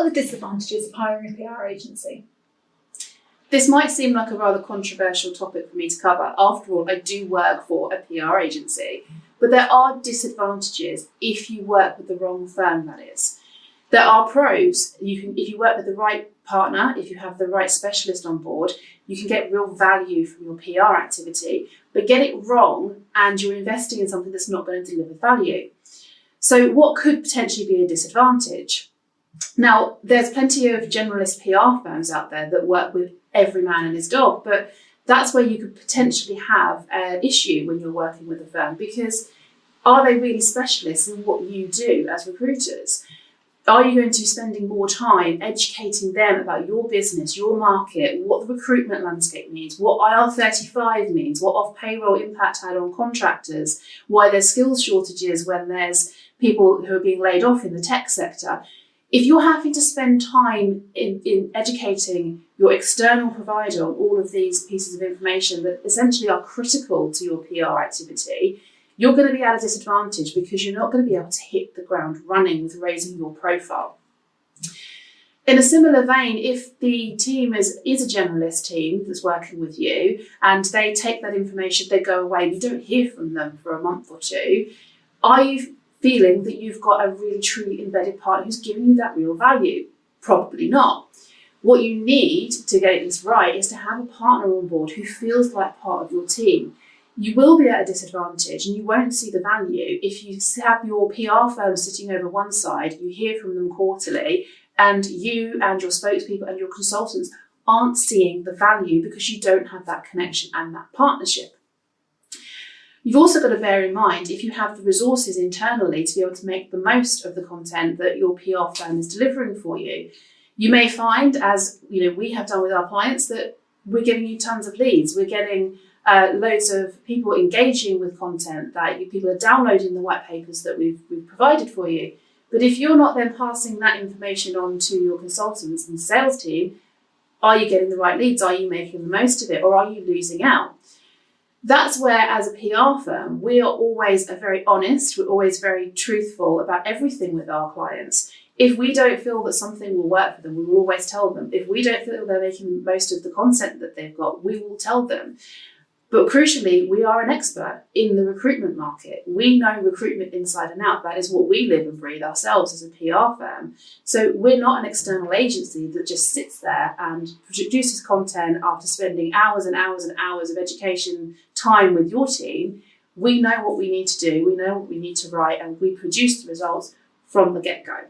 are the disadvantages of hiring a PR agency? This might seem like a rather controversial topic for me to cover. After all, I do work for a PR agency, but there are disadvantages if you work with the wrong firm, that is. There are pros. If you work with the right partner, if you have the right specialist on board, you can get real value from your PR activity, but get it wrong and you're investing in something that's not going to deliver value. So what could potentially be a disadvantage? Now, there's plenty of generalist PR firms out there that work with every man and his dog, but that's where you could potentially have an issue when you're working with a firm, because are they really specialists in what you do as recruiters? Are you going to be spending more time educating them about your business, your market, what the recruitment landscape means, what IR35 means, what off-payroll impact had on contractors, why there's skills shortages when there's people who are being laid off in the tech sector? If you're having to spend time in educating your external provider on all of these pieces of information that essentially are critical to your PR activity, you're going to be at a disadvantage because you're not going to be able to hit the ground running with raising your profile. In a similar vein, if the team is a generalist team that's working with you and they take that information, they go away, you don't hear from them for a month or two, are you feeling that you've got a really truly embedded partner who's giving you that real value? Probably not. What you need to get this right is to have a partner on board who feels like part of your team. You will be at a disadvantage and you won't see the value if you have your PR firm sitting over one side, you hear from them quarterly, and you and your spokespeople and your consultants aren't seeing the value because you don't have that connection and that partnership. You've also got to bear in mind, if you have the resources internally to be able to make the most of the content that your PR firm is delivering for you, you may find, as we have done with our clients, that we're giving you tons of leads. We're getting loads of people engaging with content, that people are downloading the white papers that we've provided for you. But if you're not then passing that information on to your consultants and sales team, are you getting the right leads? Are you making the most of it? Or are you losing out? That's where, as a PR firm, we are always very honest, we're always very truthful about everything with our clients. If we don't feel that something will work for them, we will always tell them. If we don't feel they're making the most of the content that they've got, we will tell them. But crucially, we are an expert in the recruitment market. We know recruitment inside and out. That is what we live and breathe ourselves as a PR firm. So we're not an external agency that just sits there and produces content after spending hours and hours and hours of education time with your team. We know what we need to do. We know what we need to write, and we produce the results from the get-go.